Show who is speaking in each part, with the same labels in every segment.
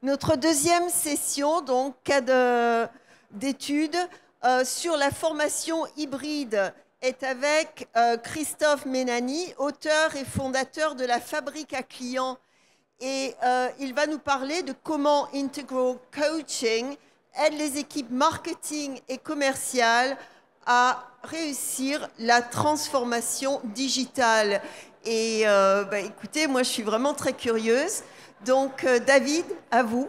Speaker 1: Notre deuxième session, donc, cas d'étude sur la formation hybride est avec Christophe Ménani, auteur et fondateur de la Fabrique à clients. Et il va nous parler de comment Integral Coaching aide les équipes marketing et commerciales à réussir la transformation digitale. Et écoutez, moi je suis vraiment très curieuse. Donc David, à vous.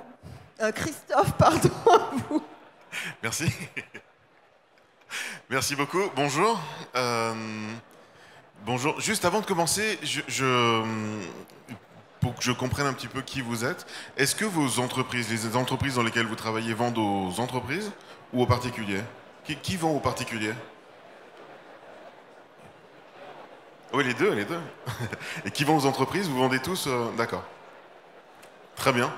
Speaker 1: Christophe, pardon, à vous.
Speaker 2: Merci. Merci beaucoup. Bonjour. Bonjour. Juste avant de commencer, pour que je comprenne un petit peu qui vous êtes, est-ce que vos entreprises, les entreprises dans lesquelles vous travaillez, vendent aux entreprises ou aux particuliers? Qui vend aux particuliers? Oui, les deux, les deux. Et qui vend aux entreprises? Vous vendez tous D'accord. Très bien.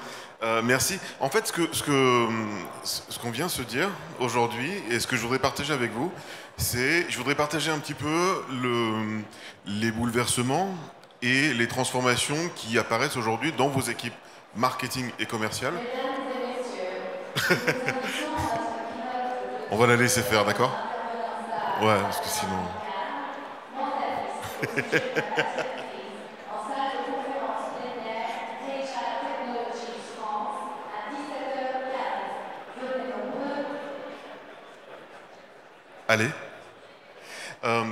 Speaker 2: Merci. En fait, ce qu'on vient se dire aujourd'hui, et ce que je voudrais partager avec vous, je voudrais partager un petit peu les bouleversements et les transformations qui apparaissent aujourd'hui dans vos équipes marketing et commerciales. On va la laisser faire, d'accord? Ouais, parce que sinon... Allez.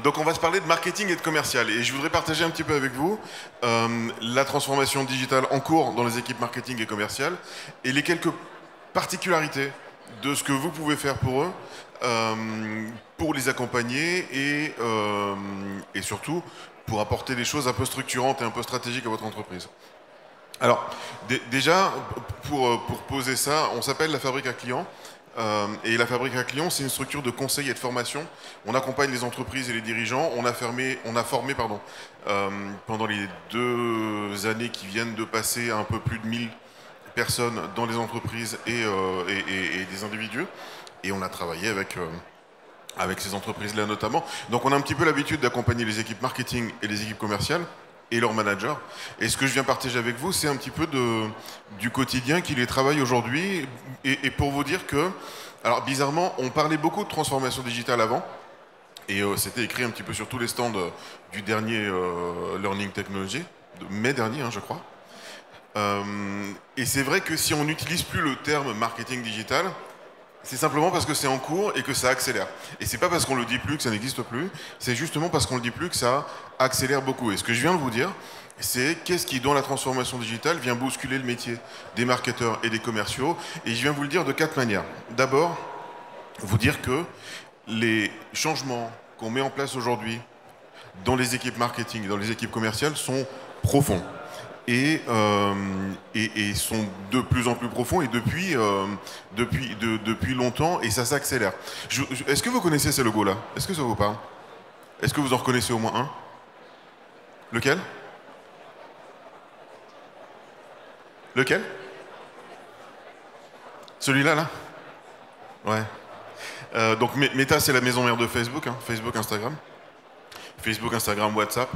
Speaker 2: Donc on va se parler de marketing et de commercial. Et je voudrais partager un petit peu avec vous la transformation digitale en cours dans les équipes marketing et commerciales et les quelques particularités de ce que vous pouvez faire pour eux, pour les accompagner et surtout pour apporter des choses un peu structurantes et un peu stratégiques à votre entreprise. Alors, déjà, pour poser ça, on s'appelle la Fabrique à clients. Et la Fabrique à clients, c'est une structure de conseil et de formation. On accompagne les entreprises et les dirigeants. On a formé pendant les 2 années qui viennent de passer un peu plus de 1000 personnes dans les entreprises et des individus. Et on a travaillé avec ces entreprises-là notamment. Donc on a un petit peu l'habitude d'accompagner les équipes marketing et les équipes commerciales et leurs managers. Et ce que je viens partager avec vous, c'est un petit peu du quotidien qui les travaille aujourd'hui. Et pour vous dire que, alors bizarrement, on parlait beaucoup de transformation digitale avant, et c'était écrit un petit peu sur tous les stands du dernier Learning Technology, de mai dernier, je crois. Et c'est vrai que si on n'utilise plus le terme marketing digital, c'est simplement parce que c'est en cours et que ça accélère. Et c'est pas parce qu'on le dit plus que ça n'existe plus, c'est justement parce qu'on le dit plus que ça accélère beaucoup. Et ce que je viens de vous dire, c'est qu'est-ce qui, dans la transformation digitale, vient bousculer le métier des marketeurs et des commerciaux. Et je viens vous le dire de 4 manières. D'abord, vous dire que les changements qu'on met en place aujourd'hui dans les équipes marketing et dans les équipes commerciales sont profonds. Et sont de plus en plus profonds et depuis longtemps, et ça s'accélère. Est-ce que vous connaissez ces logos-là? Est-ce que ça vous parle? Est-ce que vous en reconnaissez au moins un? Lequel? Lequel? Celui-là, là? Ouais. Donc Meta, c'est la maison mère de Facebook, Facebook, Instagram. Facebook, Instagram, WhatsApp.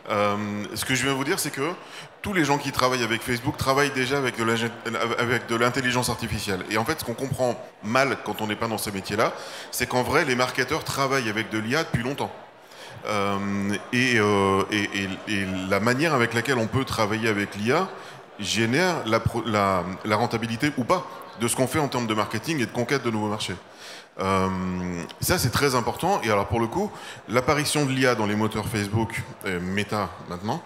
Speaker 2: Ce que je viens vous dire, c'est que tous les gens qui travaillent avec Facebook travaillent déjà avec de l'intelligence artificielle. Et en fait, ce qu'on comprend mal quand on n'est pas dans ces métiers-là, c'est qu'en vrai, les marketeurs travaillent avec de l'IA depuis longtemps. Et la manière avec laquelle on peut travailler avec l'IA génère la rentabilité ou pas de ce qu'on fait en termes de marketing et de conquête de nouveaux marchés. Ça c'est très important. Et alors pour le coup, l'apparition de l'IA dans les moteurs Facebook, Meta maintenant,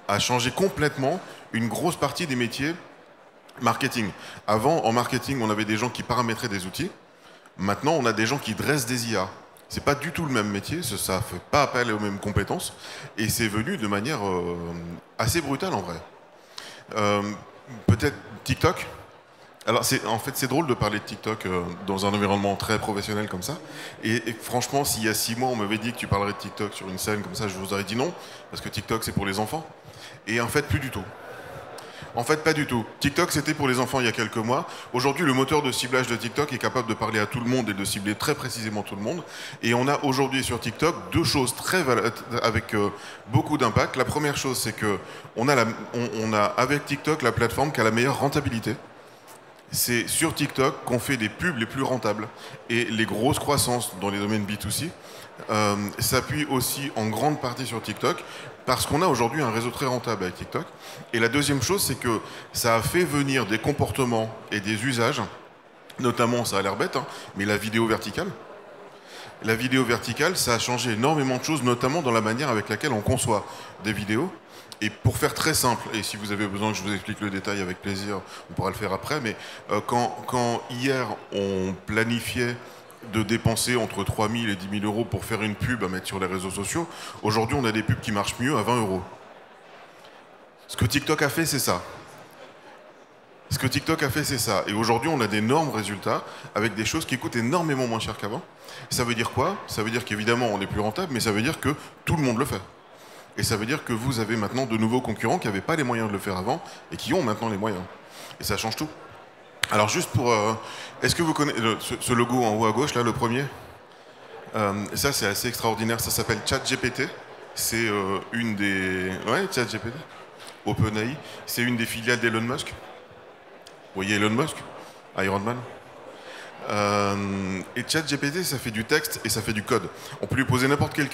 Speaker 2: a changé complètement une grosse partie des métiers marketing. Avant, en marketing, on avait des gens qui paramétraient des outils. Maintenant, on a des gens qui dressent des IA. C'est pas du tout le même métier, ça fait pas appel aux mêmes compétences, et c'est venu de manière assez brutale en vrai. Peut-être TikTok. Alors, en fait, c'est drôle de parler de TikTok dans un environnement très professionnel comme ça. Et franchement, s'il y a 6 mois, on m'avait dit que tu parlerais de TikTok sur une scène comme ça, je vous aurais dit non, parce que TikTok, c'est pour les enfants. Et en fait, plus du tout. En fait, pas du tout. TikTok, c'était pour les enfants il y a quelques mois. Aujourd'hui, le moteur de ciblage de TikTok est capable de parler à tout le monde et de cibler très précisément tout le monde. Et on a aujourd'hui sur TikTok deux choses avec beaucoup d'impact. La première chose, c'est que on a avec TikTok la plateforme qui a la meilleure rentabilité. C'est sur TikTok qu'on fait des pubs les plus rentables. Et les grosses croissances dans les domaines B2C s'appuient aussi en grande partie sur TikTok, parce qu'on a aujourd'hui un réseau très rentable avec TikTok. Et la deuxième chose, c'est que ça a fait venir des comportements et des usages, notamment, ça a l'air bête, hein, mais la vidéo verticale. La vidéo verticale, ça a changé énormément de choses, notamment dans la manière avec laquelle on conçoit des vidéos. Et pour faire très simple, et si vous avez besoin que je vous explique le détail avec plaisir, on pourra le faire après, mais quand hier on planifiait de dépenser entre 3 000 et 10 000 euros pour faire une pub à mettre sur les réseaux sociaux, aujourd'hui on a des pubs qui marchent mieux à 20 euros. Ce que TikTok a fait, c'est ça. Ce que TikTok a fait, c'est ça. Et aujourd'hui, on a d'énormes résultats avec des choses qui coûtent énormément moins cher qu'avant. Ça veut dire quoi? Ça veut dire qu'évidemment, on est plus rentable, mais ça veut dire que tout le monde le fait. Et ça veut dire que vous avez maintenant de nouveaux concurrents qui n'avaient pas les moyens de le faire avant et qui ont maintenant les moyens. Et ça change tout. Alors juste pour... est-ce que vous connaissez ce logo en haut à gauche, là, le premier? Ça, c'est assez extraordinaire. Ça s'appelle ChatGPT. C'est une des... Ouais, ChatGPT. OpenAI. C'est une des filiales d'Elon Musk. Vous voyez Elon Musk? Iron Man. Et ChatGPT, ça fait du texte et ça fait du code. On peut lui poser n'importe quelle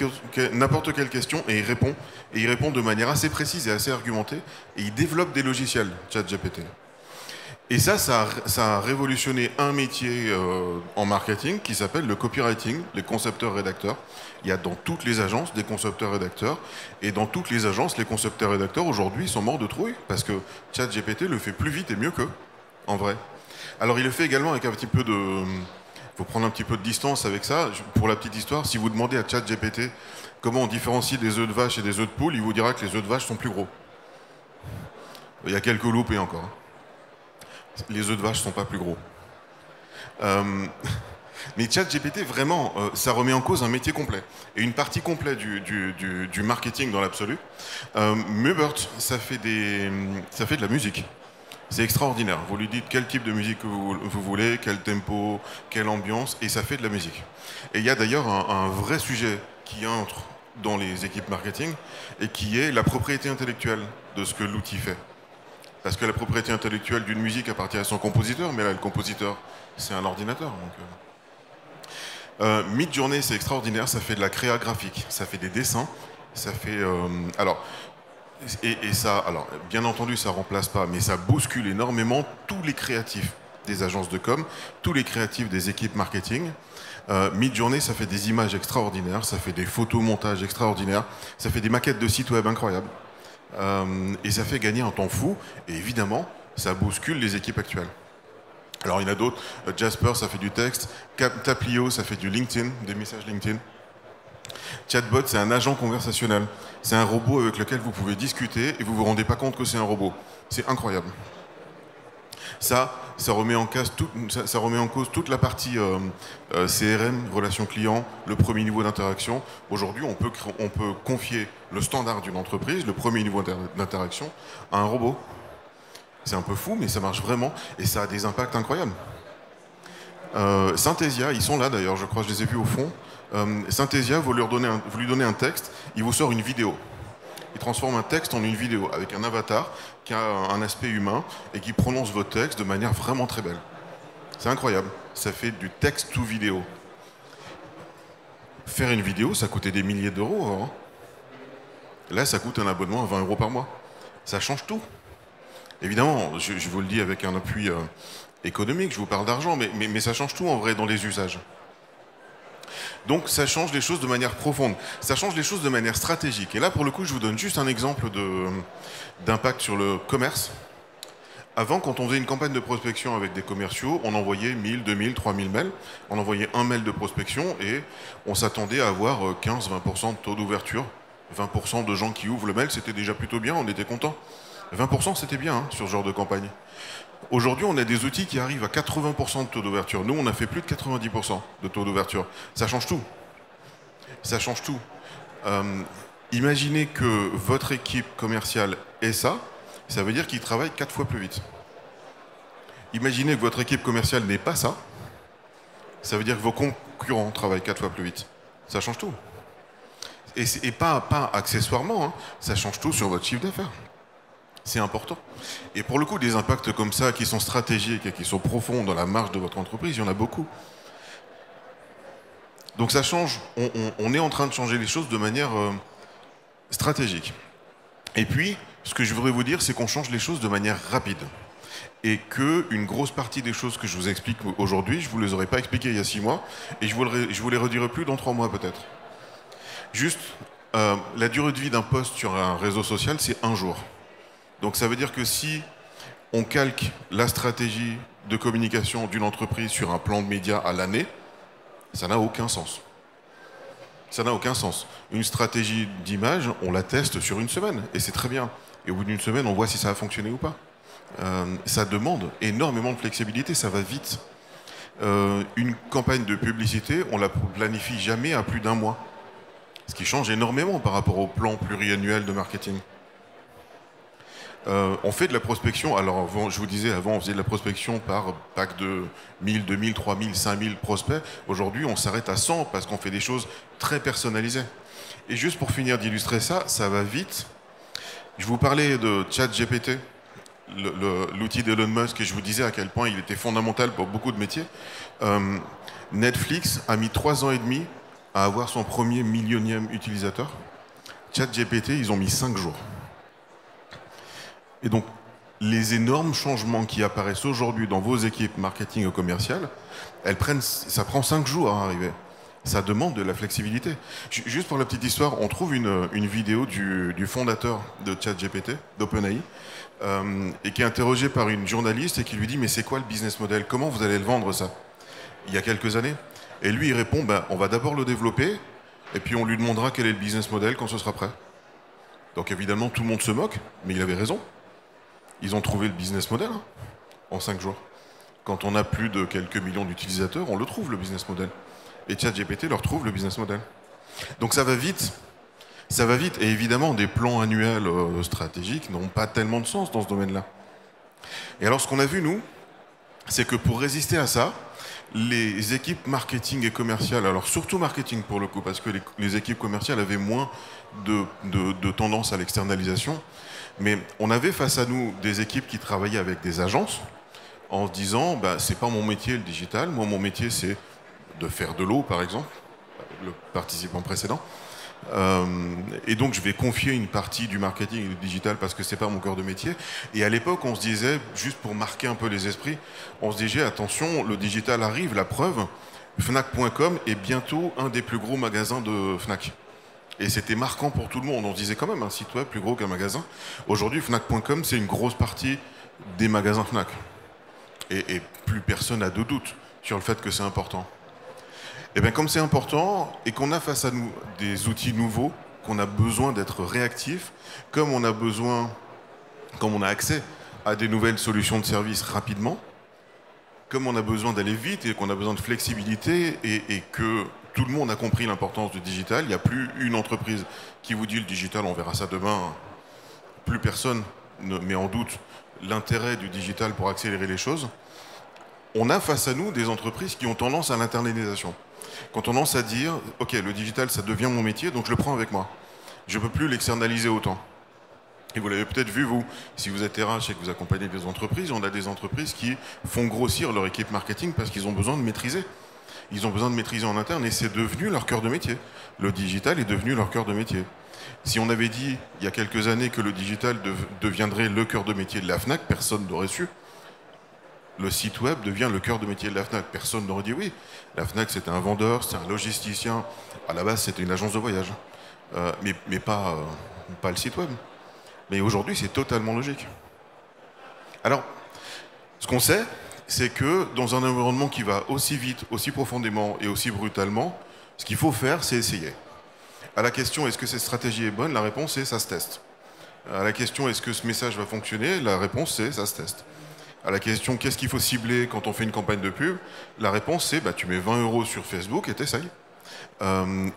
Speaker 2: question et il répond. Et il répond de manière assez précise et assez argumentée. Et il développe des logiciels, ChatGPT. Et ça a révolutionné un métier en marketing qui s'appelle le copywriting, les concepteurs-rédacteurs. Il y a dans toutes les agences des concepteurs-rédacteurs. Et dans toutes les agences, les concepteurs-rédacteurs aujourd'hui sont morts de trouille parce que ChatGPT le fait plus vite et mieux qu'eux, en vrai. Alors il le fait également avec un petit peu de... Il faut prendre un petit peu de distance avec ça. Pour la petite histoire, si vous demandez à ChatGPT comment on différencie des œufs de vache et des œufs de poule, il vous dira que les œufs de vache sont plus gros. Il y a quelques loupés encore. Les œufs de vache ne sont pas plus gros. Mais ChatGPT, vraiment, ça remet en cause un métier complet. Et une partie complète du marketing dans l'absolu. Mubert, ça fait de la musique. C'est extraordinaire. Vous lui dites quel type de musique vous voulez, quel tempo, quelle ambiance, et ça fait de la musique. Et il y a d'ailleurs un vrai sujet qui entre dans les équipes marketing, et qui est la propriété intellectuelle de ce que l'outil fait. Parce que la propriété intellectuelle d'une musique appartient à son compositeur, mais là, le compositeur, c'est un ordinateur. Midjourney, c'est extraordinaire, ça fait de la créa graphique, ça fait des dessins, ça fait... Et ça, alors, bien entendu, ça ne remplace pas, mais ça bouscule énormément tous les créatifs des agences de com, tous les créatifs des équipes marketing. Midjourney, ça fait des images extraordinaires, ça fait des photomontages extraordinaires, ça fait des maquettes de sites web incroyables. Et ça fait gagner un temps fou, et évidemment, ça bouscule les équipes actuelles. Alors il y en a d'autres, Jasper, ça fait du texte, Taplio, ça fait du LinkedIn, des messages LinkedIn. Chatbot, c'est un agent conversationnel. C'est un robot avec lequel vous pouvez discuter et vous ne vous rendez pas compte que c'est un robot. C'est incroyable. Ça remet en cause toute la partie CRM, relation client, le premier niveau d'interaction. Aujourd'hui, on peut confier le standard d'une entreprise, le premier niveau d'interaction, à un robot. C'est un peu fou, mais ça marche vraiment et ça a des impacts incroyables. Synthesia, ils sont là d'ailleurs, je crois, je les ai vus au fond. Synthesia, vous lui donnez un texte, il vous sort une vidéo. Il transforme un texte en une vidéo avec un avatar qui a un aspect humain et qui prononce votre texte de manière vraiment très belle. C'est incroyable. Ça fait du texte to vidéo. Faire une vidéo, ça coûtait des milliers d'euros avant. Là, ça coûte un abonnement à 20 euros par mois. Ça change tout. Évidemment, je vous le dis avec un appui économique, je vous parle d'argent, mais ça change tout en vrai dans les usages. Donc ça change les choses de manière profonde, ça change les choses de manière stratégique. Et là, pour le coup, je vous donne juste un exemple d'impact sur le commerce. Avant, quand on faisait une campagne de prospection avec des commerciaux, on envoyait 1000, 2000, 3000 mails. On envoyait un mail de prospection et on s'attendait à avoir 15-20% de taux d'ouverture. 20% de gens qui ouvrent le mail, c'était déjà plutôt bien, on était content. 20%, c'était bien hein, sur ce genre de campagne. Aujourd'hui, on a des outils qui arrivent à 80% de taux d'ouverture. Nous, on a fait plus de 90% de taux d'ouverture. Ça change tout. Ça change tout. Imaginez que votre équipe commerciale ait ça. ça veut dire qu'ils travaillent 4 fois plus vite. Imaginez que votre équipe commerciale n'ait pas ça, ça veut dire que vos concurrents travaillent 4 fois plus vite. Ça change tout. Et pas accessoirement, hein, ça change tout sur votre chiffre d'affaires. C'est important. Et pour le coup, des impacts comme ça, qui sont stratégiques et qui sont profonds dans la marge de votre entreprise, il y en a beaucoup. Donc ça change, on est en train de changer les choses de manière stratégique. Et puis, ce que je voudrais vous dire, c'est qu'on change les choses de manière rapide. Et qu'une grosse partie des choses que je vous explique aujourd'hui, je ne vous les aurais pas expliquées il y a 6 mois, et je vous les redirai plus dans 3 mois peut-être. Juste, la durée de vie d'un post sur un réseau social, c'est 1 jour. Donc ça veut dire que si on calque la stratégie de communication d'une entreprise sur un plan de médias à l'année, ça n'a aucun sens. Ça n'a aucun sens. Une stratégie d'image, on la teste sur 1 semaine, et c'est très bien. Et au bout d'1 semaine, on voit si ça a fonctionné ou pas. Ça demande énormément de flexibilité, ça va vite. Une campagne de publicité, on la planifie jamais à plus d'1 mois. Ce qui change énormément par rapport au plan pluriannuel de marketing. On fait de la prospection, alors je vous disais avant on faisait de la prospection par pack de 1000, 2000, 3000, 5000 prospects. Aujourd'hui on s'arrête à 100 parce qu'on fait des choses très personnalisées. Et juste pour finir d'illustrer ça, ça va vite. Je vous parlais de ChatGPT, l'outil d'Elon Musk, et je vous disais à quel point il était fondamental pour beaucoup de métiers. Netflix a mis 3 ans et demi à avoir son premier millionième utilisateur. ChatGPT, ils ont mis 5 jours. Et donc, les énormes changements qui apparaissent aujourd'hui dans vos équipes marketing et commerciales, ça prend 5 jours à arriver. Ça demande de la flexibilité. Juste pour la petite histoire, on trouve une vidéo du fondateur de ChatGPT, d'OpenAI, et qui est interrogé par une journaliste et qui lui dit « Mais c'est quoi le business model? Comment vous allez le vendre, ça ?» Il y a quelques années. Et lui, il répond « On va d'abord le développer, et puis on lui demandera quel est le business model quand ce sera prêt. » Donc évidemment, tout le monde se moque, mais il avait raison. Ils ont trouvé le business model hein, en 5 jours. Quand on a plus de quelques millions d'utilisateurs, on le trouve, le business model. Et ChatGPT leur trouve le business model. Donc ça va vite. Ça va vite. Et évidemment, des plans annuels stratégiques n'ont pas tellement de sens dans ce domaine-là. Et alors, ce qu'on a vu, nous, c'est que pour résister à ça, les équipes marketing et commerciales, alors surtout marketing pour le coup, parce que les équipes commerciales avaient moins de tendance à l'externalisation, mais on avait face à nous des équipes qui travaillaient avec des agences en se disant c'est pas mon métier le digital, moi mon métier c'est de faire de l'eau par exemple, le participant précédent, et donc je vais confier une partie du marketing et du digital parce que c'est pas mon cœur de métier. Et à l'époque on se disait, juste pour marquer un peu les esprits, on se disait attention, le digital arrive, la preuve, Fnac.com est bientôt un des plus gros magasins de Fnac. Et c'était marquant pour tout le monde. On se disait quand même un site web plus gros qu'un magasin. Aujourd'hui, Fnac.com, c'est une grosse partie des magasins Fnac. Et plus personne n'a de doute sur le fait que c'est important. Et bien comme c'est important et qu'on a face à nous des outils nouveaux, qu'on a besoin d'être réactifs, comme on a accès à des nouvelles solutions de service rapidement, comme on a besoin d'aller vite et qu'on a besoin de flexibilité et que tout le monde a compris l'importance du digital. Il n'y a plus une entreprise qui vous dit le digital, on verra ça demain. Plus personne ne met en doute l'intérêt du digital pour accélérer les choses. On a face à nous des entreprises qui ont tendance à l'internalisation, qui ont tendance à dire « Ok, le digital, ça devient mon métier, donc je le prends avec moi. Je ne peux plus l'externaliser autant. » Et vous l'avez peut-être vu, vous, si vous êtes RH et que vous accompagnez des entreprises, on a des entreprises qui font grossir leur équipe marketing parce qu'ils ont besoin de maîtriser. Ils ont besoin de maîtriser en interne et c'est devenu leur cœur de métier. Le digital est devenu leur cœur de métier. Si on avait dit il y a quelques années que le digital deviendrait le cœur de métier de la Fnac, personne n'aurait su. Le site web devient le cœur de métier de la Fnac. Personne n'aurait dit oui. La Fnac, c'était un vendeur, c'était un logisticien. À la base, c'était une agence de voyage. Mais pas le site web. Mais aujourd'hui, c'est totalement logique. Alors, ce qu'on sait, c'est que dans un environnement qui va aussi vite, aussi profondément et aussi brutalement, ce qu'il faut faire, c'est essayer. À la question, est-ce que cette stratégie est bonne? La réponse est, ça se teste. À la question, est-ce que ce message va fonctionner? La réponse, c'est, ça se teste. À la question, qu'est-ce qu'il faut cibler quand on fait une campagne de pub? La réponse, c'est, tu mets 20 € sur Facebook et t'essayes.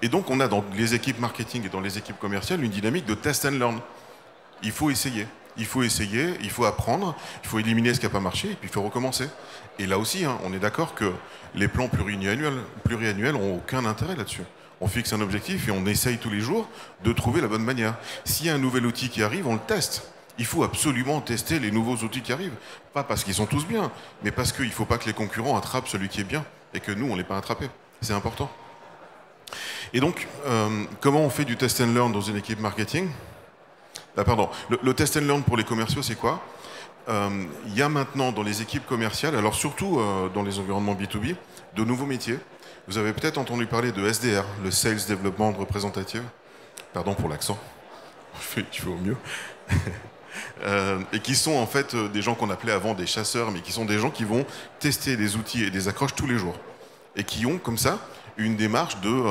Speaker 2: Et donc, on a dans les équipes marketing et dans les équipes commerciales une dynamique de test and learn. Il faut essayer. Il faut essayer, il faut apprendre, il faut éliminer ce qui n'a pas marché, et puis il faut recommencer. Et là aussi, hein, on est d'accord que les plans pluriannuels n'ont aucun intérêt là-dessus. On fixe un objectif et on essaye tous les jours de trouver la bonne manière. S'il y a un nouvel outil qui arrive, on le teste. Il faut absolument tester les nouveaux outils qui arrivent. Pas parce qu'ils sont tous bien, mais parce qu'il ne faut pas que les concurrents attrapent celui qui est bien et que nous, on ne l'ait pas attrapé. C'est important. Et donc, comment on fait du test and learn dans une équipe marketing? Le test and learn pour les commerciaux, c'est quoi? Il y a maintenant dans les équipes commerciales, alors surtout dans les environnements B2B, de nouveaux métiers. Vous avez peut-être entendu parler de SDR, le Sales Development Representative. Pardon pour l'accent, je fais au mieux. Et qui sont en fait des gens qu'on appelait avant des chasseurs, mais qui sont des gens qui vont tester des outils et des accroches tous les jours. Et qui ont comme ça une démarche de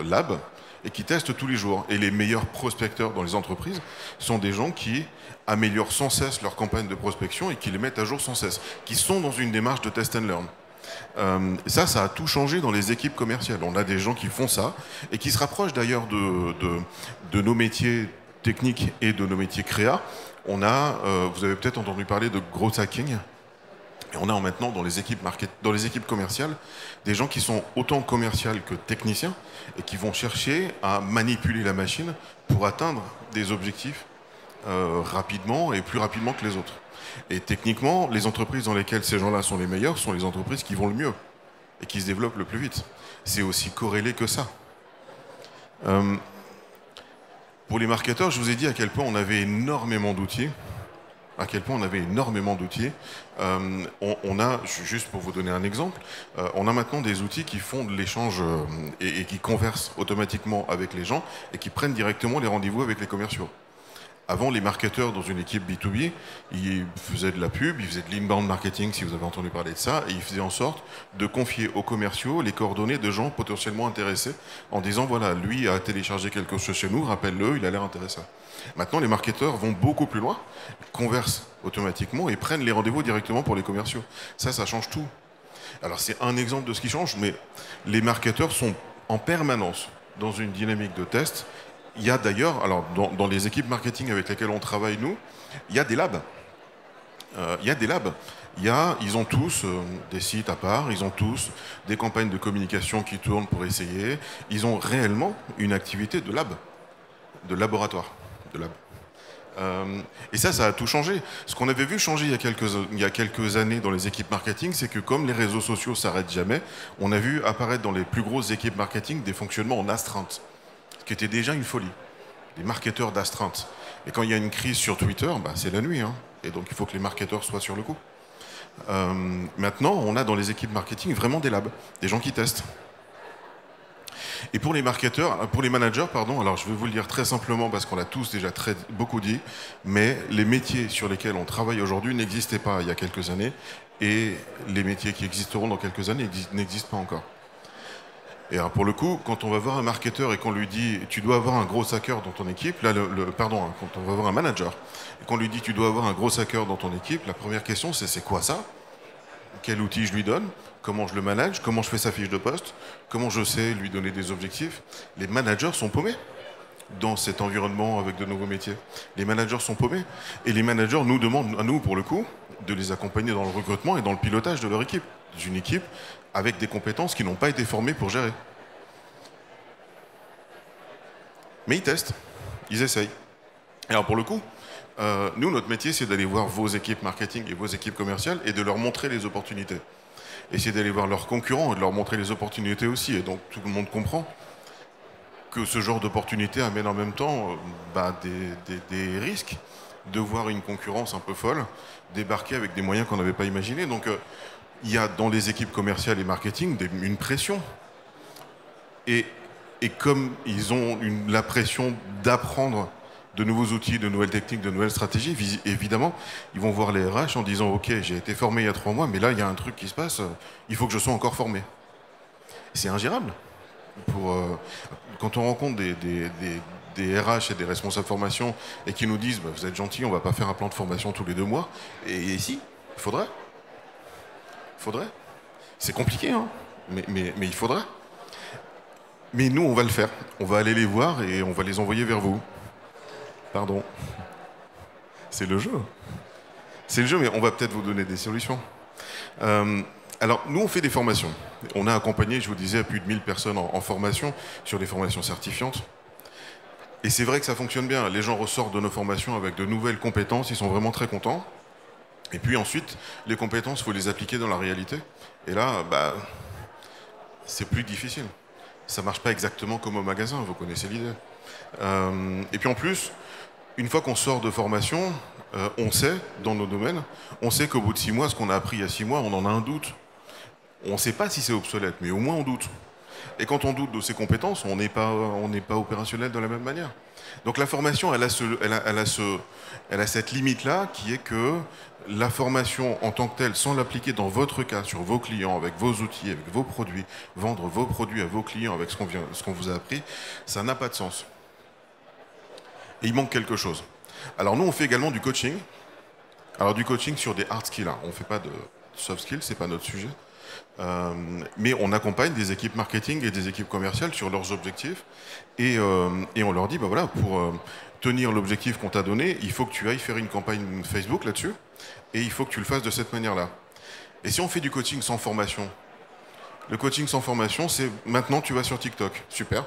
Speaker 2: lab et qui testent tous les jours. Et les meilleurs prospecteurs dans les entreprises sont des gens qui améliorent sans cesse leur campagne de prospection et qui les mettent à jour sans cesse, qui sont dans une démarche de test and learn. Ça a tout changé dans les équipes commerciales. On a des gens qui font ça et qui se rapprochent d'ailleurs de nos métiers techniques et de nos métiers créa. On a, vous avez peut-être entendu parler de growth hacking. Et on a maintenant dans les équipes commerciales des gens qui sont autant commerciales que techniciens et qui vont chercher à manipuler la machine pour atteindre des objectifs rapidement et plus rapidement que les autres. Et techniquement, les entreprises dans lesquelles ces gens-là sont les meilleurs sont les entreprises qui vont le mieux et qui se développent le plus vite. C'est aussi corrélé que ça. Pour les marketeurs, je vous ai dit à quel point on avait énormément d'outils. On a, juste pour vous donner un exemple, on a maintenant des outils qui font de l'échange et qui conversent automatiquement avec les gens et qui prennent directement les rendez-vous avec les commerciaux. Avant, les marketeurs dans une équipe B2B, ils faisaient de la pub, ils faisaient de l'inbound marketing, si vous avez entendu parler de ça, et ils faisaient en sorte de confier aux commerciaux les coordonnées de gens potentiellement intéressés en disant, voilà, lui a téléchargé quelque chose chez nous, rappelle-le, il a l'air intéressant. Maintenant, les marketeurs vont beaucoup plus loin, conversent automatiquement et prennent les rendez-vous directement pour les commerciaux. Ça change tout. Alors, c'est un exemple de ce qui change, mais les marketeurs sont en permanence dans une dynamique de test. Il y a d'ailleurs, alors dans les équipes marketing avec lesquelles on travaille, nous, il y a des labs. Ils ont tous des sites à part, ils ont tous des campagnes de communication qui tournent pour essayer. Ils ont réellement une activité de lab, de laboratoire, de lab. Et ça a tout changé. Ce qu'on avait vu changer il y a quelques années dans les équipes marketing, c'est que comme les réseaux sociaux s'arrêtent jamais, on a vu apparaître dans les plus grosses équipes marketing des fonctionnements en astreinte, ce qui était déjà une folie. Des marketeurs d'astreinte. Et quand il y a une crise sur Twitter, c'est la nuit. Hein. Et donc il faut que les marketeurs soient sur le coup. Maintenant, on a dans les équipes marketing vraiment des labs, des gens qui testent. Et pour les managers, alors je vais vous le dire très simplement parce qu'on l'a tous déjà beaucoup dit, mais les métiers sur lesquels on travaille aujourd'hui n'existaient pas il y a quelques années et les métiers qui existeront dans quelques années n'existent pas encore. Et alors pour le coup, quand on va voir un marketeur et qu'on lui dit « tu dois avoir un gros hacker dans ton équipe », quand on va voir un manager et qu'on lui dit « tu dois avoir un gros hacker dans ton équipe », la première question c'est quoi ça? Quel outil je lui donne? Comment je le manage? Comment je fais sa fiche de poste? Comment je sais lui donner des objectifs? Les managers sont paumés dans cet environnement avec de nouveaux métiers. Les managers sont paumés. Et les managers nous demandent, à nous pour le coup, de les accompagner dans le recrutement et dans le pilotage de leur équipe. D'une équipe avec des compétences qui n'ont pas été formées pour gérer. Mais ils testent, ils essayent. Et alors pour le coup, nous, notre métier, c'est d'aller voir vos équipes marketing et vos équipes commerciales et de leur montrer les opportunités. Et c'est d'aller voir leurs concurrents et de leur montrer les opportunités aussi. Et donc tout le monde comprend que ce genre d'opportunités amène en même temps des risques de voir une concurrence un peu folle débarquer avec des moyens qu'on n'avait pas imaginés. Donc il y a dans les équipes commerciales et marketing une pression. Et comme ils ont la pression d'apprendre de nouveaux outils, de nouvelles techniques, de nouvelles stratégies, évidemment, ils vont voir les RH en disant « Ok, j'ai été formé il y a 3 mois, mais là, il y a un truc qui se passe, il faut que je sois encore formé. » C'est ingérable. Quand on rencontre des RH et des responsables formation et qui nous disent « Vous êtes gentils, on ne va pas faire un plan de formation tous les 2 mois. » Et si, il faudrait. C'est compliqué, hein, mais il faudrait. Mais nous, on va le faire. On va aller les voir et on va les envoyer vers vous. Pardon. C'est le jeu. C'est le jeu, mais on va peut-être vous donner des solutions. Alors, nous, on fait des formations. On a accompagné, je vous disais, plus de 1000 personnes en formation, sur des formations certifiantes. Et c'est vrai que ça fonctionne bien. Les gens ressortent de nos formations avec de nouvelles compétences, ils sont vraiment très contents. Et puis ensuite, les compétences, il faut les appliquer dans la réalité. Et là, bah, c'est plus difficile. Ça ne marche pas exactement comme au magasin, vous connaissez l'idée. Et puis en plus, une fois qu'on sort de formation, on sait, dans nos domaines, on sait qu'au bout de 6 mois, ce qu'on a appris il y a 6 mois, on en a un doute. On ne sait pas si c'est obsolète, mais au moins on doute. Et quand on doute de ses compétences, on n'est pas opérationnel de la même manière. Donc la formation, elle a cette limite-là, qui est que la formation en tant que telle, sans l'appliquer dans votre cas, sur vos clients, avec vos outils, avec vos produits, vendre vos produits à vos clients avec ce qu'on vous a appris, ça n'a pas de sens. Et il manque quelque chose. Alors nous, on fait également du coaching. Alors du coaching sur des hard skills. On ne fait pas de soft skills, ce n'est pas notre sujet. Mais on accompagne des équipes marketing et des équipes commerciales sur leurs objectifs et on leur dit, bah voilà, pour tenir l'objectif qu'on t'a donné, il faut que tu ailles faire une campagne Facebook là-dessus et il faut que tu le fasses de cette manière-là. Et si on fait du coaching sans formation, le coaching sans formation, c'est maintenant tu vas sur TikTok. Super.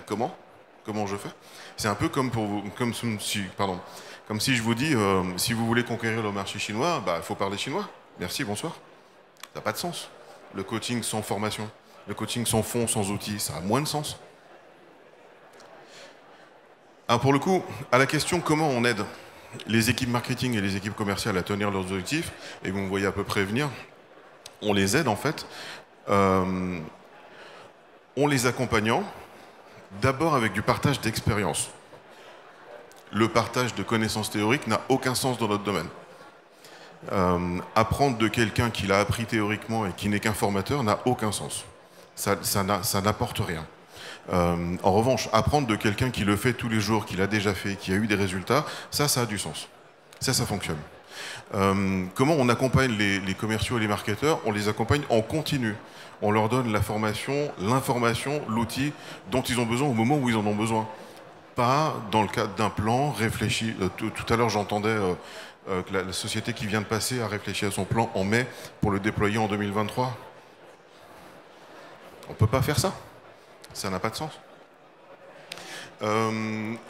Speaker 2: Comment je fais? C'est un peu comme si je vous dis, si vous voulez conquérir le marché chinois, bah, il faut parler chinois. Merci, bonsoir. Ça n'a pas de sens. Le coaching sans formation, le coaching sans fond, sans outils, ça a moins de sens. Alors pour le coup, à la question comment on aide les équipes marketing et les équipes commerciales à tenir leurs objectifs, et vous me voyez à peu près venir, on les aide en fait, en les accompagnant d'abord avec du partage d'expérience. Le partage de connaissances théoriques n'a aucun sens dans notre domaine. Apprendre de quelqu'un qui l'a appris théoriquement et qui n'est qu'un formateur n'a aucun sens. Ça n'apporte rien. En revanche, apprendre de quelqu'un qui le fait tous les jours, qui l'a déjà fait, qui a eu des résultats, ça a du sens. Ça fonctionne. Comment on accompagne les commerciaux et les marketeurs? On les accompagne en continu. On leur donne la formation, l'information, l'outil dont ils ont besoin au moment où ils en ont besoin. Pas dans le cadre d'un plan réfléchi. Tout à l'heure, j'entendais que la société qui vient de passer a réfléchi à son plan en mai pour le déployer en 2023. On ne peut pas faire ça. Ça n'a pas de sens.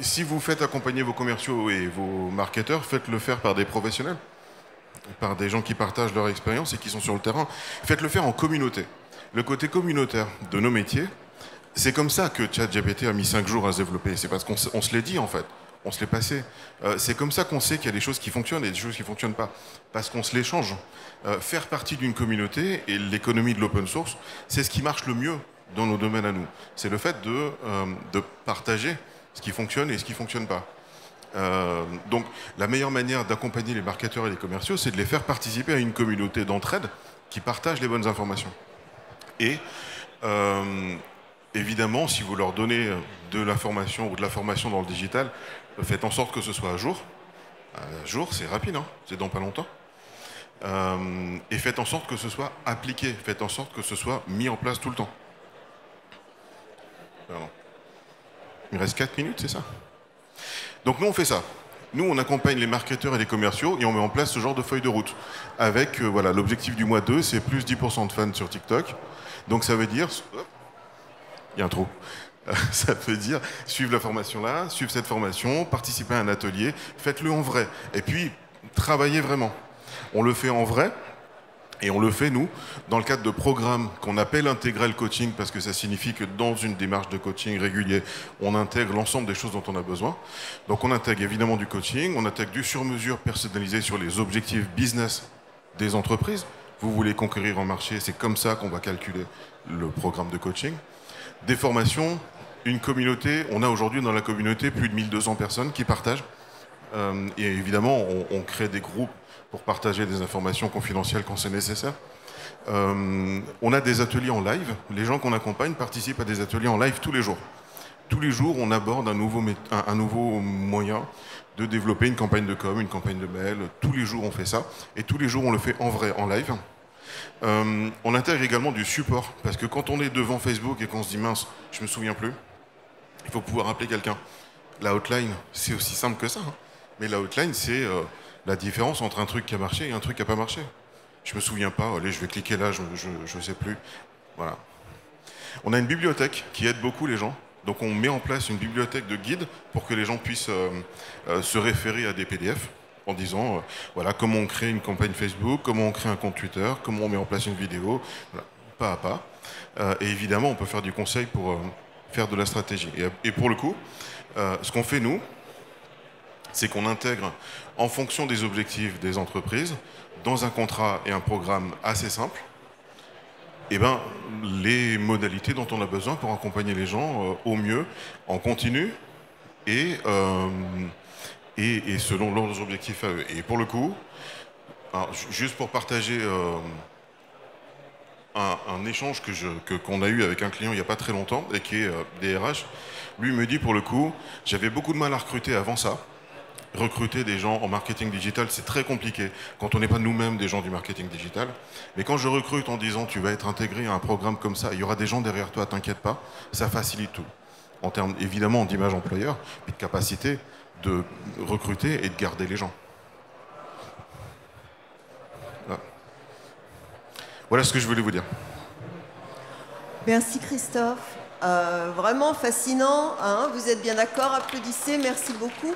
Speaker 2: Si vous faites accompagner vos commerciaux et vos marketeurs, faites-le faire par des professionnels, par des gens qui partagent leur expérience et qui sont sur le terrain. Faites-le faire en communauté. Le côté communautaire de nos métiers, c'est comme ça que ChatGPT a mis 5 jours à se développer. C'est parce qu'on se l'est dit en fait. On se l'est passé. C'est comme ça qu'on sait qu'il y a des choses qui fonctionnent et des choses qui ne fonctionnent pas. Parce qu'on se l'échange. Faire partie d'une communauté et l'économie de l'open source, c'est ce qui marche le mieux dans nos domaines à nous. C'est le fait de partager ce qui fonctionne et ce qui ne fonctionne pas. Donc la meilleure manière d'accompagner les marketeurs et les commerciaux, c'est de les faire participer à une communauté d'entraide qui partage les bonnes informations. Et évidemment, si vous leur donnez de l'information ou de la formation dans le digital, faites en sorte que ce soit à jour. À jour, c'est rapide, hein, c'est dans pas longtemps. Et faites en sorte que ce soit appliqué, faites en sorte que ce soit mis en place tout le temps. Pardon. Il me reste 4 minutes, c'est ça? Donc nous, on fait ça. Nous, on accompagne les marketeurs et les commerciaux et on met en place ce genre de feuille de route. Avec, voilà, l'objectif du mois 2, c'est plus 10% de fans sur TikTok. Donc ça veut dire... Il y a un trou. Ça veut dire suivre la formation là, suivre cette formation, participer à un atelier, faites-le en vrai. Et puis, travaillez vraiment. On le fait en vrai, et on le fait, nous, dans le cadre de programmes qu'on appelle intégral coaching, parce que ça signifie que dans une démarche de coaching régulier, on intègre l'ensemble des choses dont on a besoin. Donc on intègre évidemment du coaching, on intègre du sur-mesure personnalisé sur les objectifs business des entreprises. Vous voulez conquérir en marché, c'est comme ça qu'on va calculer le programme de coaching. Des formations, une communauté, on a aujourd'hui dans la communauté plus de 1200 personnes qui partagent. Et évidemment, on crée des groupes pour partager des informations confidentielles quand c'est nécessaire. On a des ateliers en live. Les gens qu'on accompagne participent à des ateliers en live tous les jours. Tous les jours, on aborde un nouveau moyen de développer une campagne de com, une campagne de mail. Tous les jours, on fait ça. Et tous les jours, on le fait en vrai, en live. On intègre également du support. Parce que quand on est devant Facebook et qu'on se dit « mince, je ne me souviens plus », il faut pouvoir appeler quelqu'un. La hotline, c'est aussi simple que ça. Hein. Mais la outline, c'est la différence entre un truc qui a marché et un truc qui n'a pas marché. Je me souviens pas, allez, je vais cliquer là, je ne sais plus. Voilà. On a une bibliothèque qui aide beaucoup les gens. Donc on met en place une bibliothèque de guides pour que les gens puissent se référer à des PDF en disant voilà, comment on crée une campagne Facebook, comment on crée un compte Twitter, comment on met en place une vidéo, voilà, pas à pas. Et évidemment, on peut faire du conseil pour faire de la stratégie. Et pour le coup, ce qu'on fait nous, c'est qu'on intègre en fonction des objectifs des entreprises, dans un contrat et un programme assez simple, eh ben, les modalités dont on a besoin pour accompagner les gens au mieux, en continu et selon leurs objectifs à eux. Et pour le coup, alors, juste pour partager un échange qu'on a eu avec un client il n'y a pas très longtemps, et qui est DRH, lui me dit pour le coup, j'avais beaucoup de mal à recruter avant ça. Recruter des gens en marketing digital, c'est très compliqué quand on n'est pas nous-mêmes des gens du marketing digital. Mais quand je recrute en disant tu vas être intégré à un programme comme ça, il y aura des gens derrière toi, t'inquiète pas, ça facilite tout. En termes évidemment d'image employeur, et de capacité de recruter et de garder les gens. Voilà ce que je voulais vous dire.
Speaker 1: Merci Christophe. Vraiment fascinant, hein, vous êtes bien d'accord, applaudissez, merci beaucoup.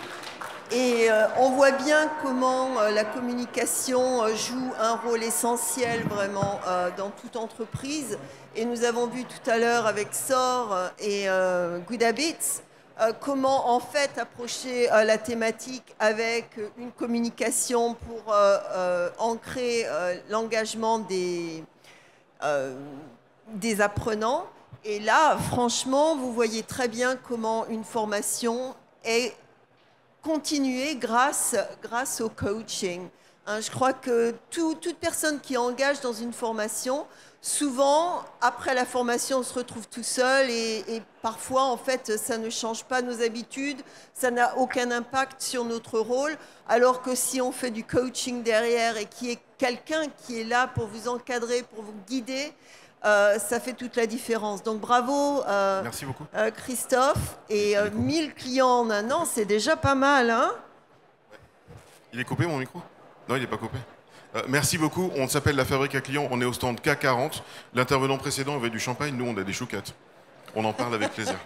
Speaker 1: Et on voit bien comment la communication joue un rôle essentiel vraiment dans toute entreprise. Et nous avons vu tout à l'heure avec SOR et Good Habits comment en fait approcher la thématique avec une communication pour ancrer l'engagement des apprenants. Et là, franchement, vous voyez très bien comment une formation est continuer grâce au coaching. Hein, je crois que toute personne qui engage dans une formation, souvent, après la formation, on se retrouve tout seul et parfois, en fait, ça ne change pas nos habitudes, ça n'a aucun impact sur notre rôle, alors que si on fait du coaching derrière et qu'il y ait quelqu'un qui est là pour vous encadrer, pour vous guider, ça fait toute la différence. Donc bravo
Speaker 2: Merci beaucoup.
Speaker 1: Christophe. Et 1000 clients en un an, c'est déjà pas mal. Hein?
Speaker 2: Il est coupé mon micro? Non, il n'est pas coupé. Merci beaucoup. On s'appelle La Fabrique à Clients. On est au stand K40. L'intervenant précédent avait du champagne. Nous, on a des chouquettes. On en parle avec plaisir.